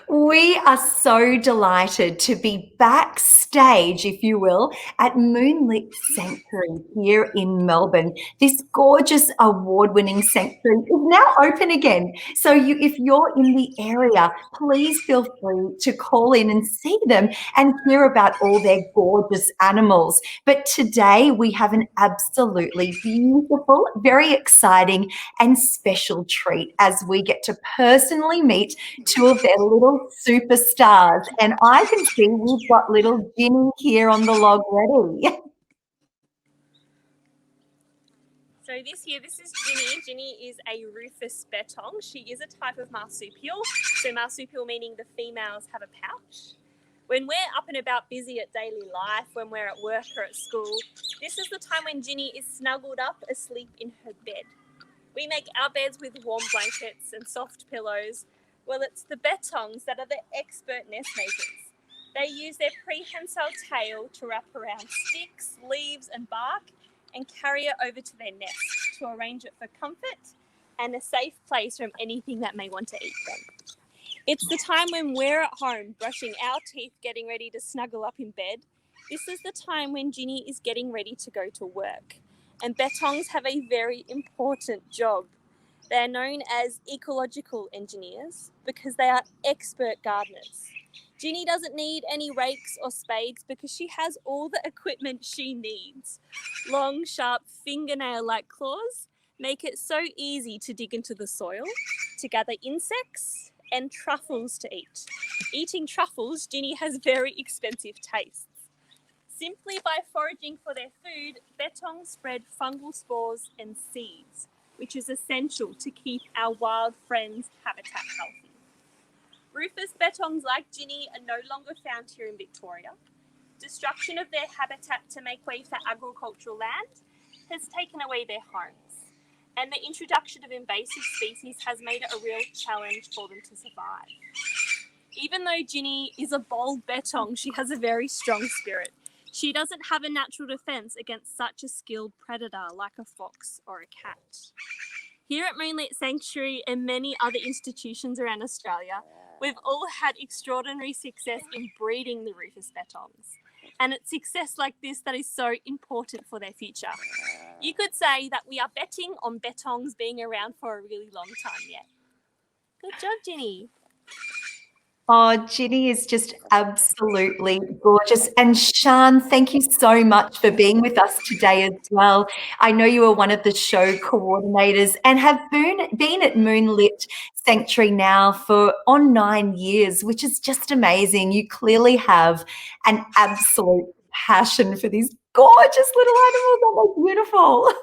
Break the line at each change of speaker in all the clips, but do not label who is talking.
We are so delighted to be backstage, if you will, at Moonlit Sanctuary here in Melbourne. This gorgeous award-winning sanctuary is now open again. So if you're in the area, please feel free to call in and see them and hear about all their gorgeous animals. But today we have an absolutely beautiful, very exciting and special treat as we get to personally meet two of their little superstars. And I can see we've got little Ginny here on the log ready.
So this is Ginny. Ginny is a rufous betong. She is a type of marsupial. So marsupial meaning the females have a pouch. When we're up and about busy at daily life, when we're at work or at school, this is the time when Ginny is snuggled up asleep in her bed. We make our beds with warm blankets and soft pillows. Well, it's the betongs that are the expert nest makers. They use their prehensile tail to wrap around sticks, leaves and bark and carry it over to their nest to arrange it for comfort and a safe place from anything that may want to eat them. It's the time when we're at home brushing our teeth, getting ready to snuggle up in bed. This is the time when Ginny is getting ready to go to work. And betongs have a very important job. They are known as ecological engineers because they are expert gardeners. Ginny doesn't need any rakes or spades because she has all the equipment she needs. Long, sharp, fingernail-like claws make it so easy to dig into the soil, to gather insects and truffles to eat. Eating truffles, Ginny has very expensive tastes. Simply by foraging for their food, betongs spread fungal spores and seeds, which is essential to keep our wild friends' habitat healthy. Rufous betongs like Ginny are no longer found here in Victoria. Destruction of their habitat to make way for agricultural land has taken away their homes, and the introduction of invasive species has made it a real challenge for them to survive. Even though Ginny is a bold betong, she has a very strong spirit. She doesn't have a natural defense against such a skilled predator like a fox or a cat. Here at Moonlit Sanctuary and many other institutions around Australia, we've all had extraordinary success in breeding the rufous betongs. And it's success like this that is so important for their future. You could say that we are betting on betongs being around for a really long time yet. Good job, Ginny.
Oh, Ginny is just absolutely gorgeous. And Sian, thank you so much for being with us today as well. I know you are one of the show coordinators and have been at Moonlit Sanctuary now for 9 years, which is just amazing. You clearly have an absolute passion for these gorgeous little animals. Oh, they're beautiful.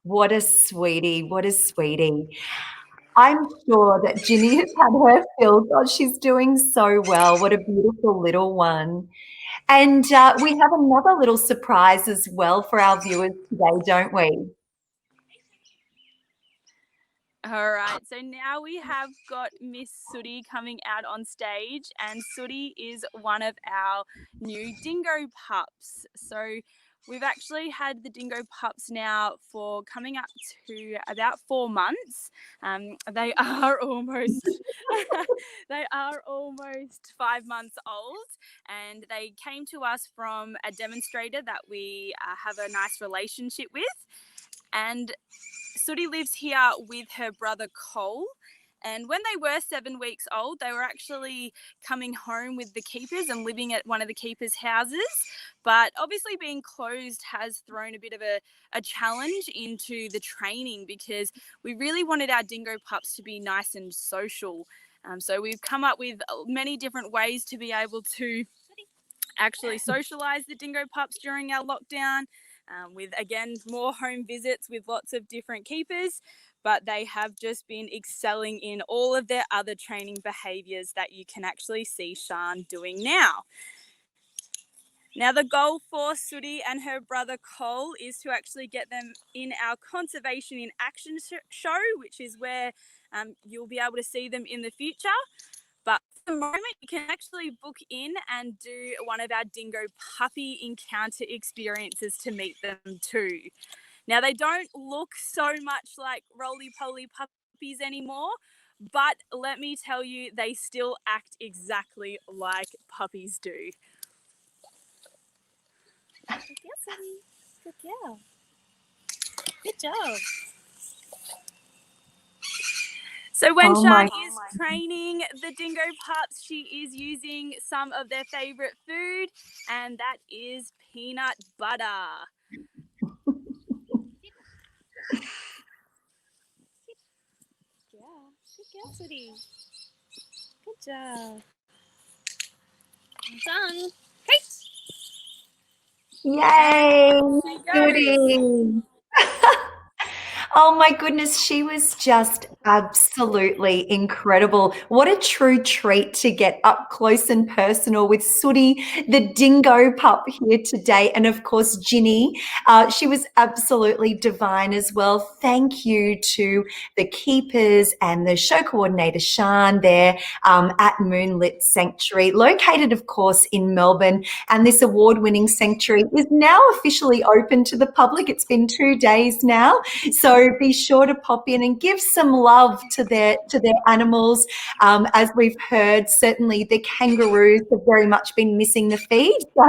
What a sweetie. What a sweetie. I'm sure that Ginny has had her fill. God, she's doing so well. What a beautiful little one. And we have another little surprise as well for our viewers today, don't we?
All right, so now we have got Miss Sooty coming out on stage, and Sooty is one of our new dingo pups. So we've actually had the dingo pups now for coming up to about 4 months. They are almost they are almost 5 months old, and they came to us from a demonstrator that we have a nice relationship with. And Sooty lives here with her brother Cole. And when they were 7 weeks old, they were actually coming home with the keepers and living at one of the keepers' houses. But obviously being closed has thrown a bit of a challenge into the training, because we really wanted our dingo pups to be nice and social. So we've come up with many different ways to be able to actually socialise the dingo pups during our lockdown. With, again, more home visits with lots of different keepers, but they have just been excelling in all of their other training behaviours that you can actually see Sian doing now. Now, the goal for Sooty and her brother Cole is to actually get them in our Conservation in Action show, which is where you'll be able to see them in the future. But for the moment, you can actually book in and do one of our dingo puppy encounter experiences to meet them too. Now, they don't look so much like roly-poly puppies puppies anymore, but let me tell you, they still act exactly like puppies do.
Good girl, Sunny. Good girl. Good job.
So when
Oh
Sian
my
is training the dingo pups, she is using some of their favourite food, and that is peanut butter.
Yeah. Good girl, Sooty. Good job. Done. Kate.
Yay,
She goes.
Goody. Oh my goodness, she was just absolutely incredible. What a true treat to get up close and personal with Sooty, the dingo pup, here today. And of course, Ginny. She was absolutely divine as well. Thank you to the keepers and the show coordinator, Sian, there at Moonlit Sanctuary, located, of course, in Melbourne. And this award-winning sanctuary is now officially open to the public. It's been 2 days now. So be sure to pop in and give some love to their animals. As we've heard, certainly the kangaroos have very much been missing the feed. So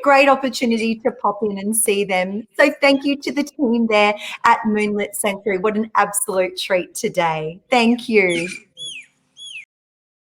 great opportunity to pop in and see them. So thank you to the team there at Moonlit Sanctuary. What an absolute treat today. Thank you.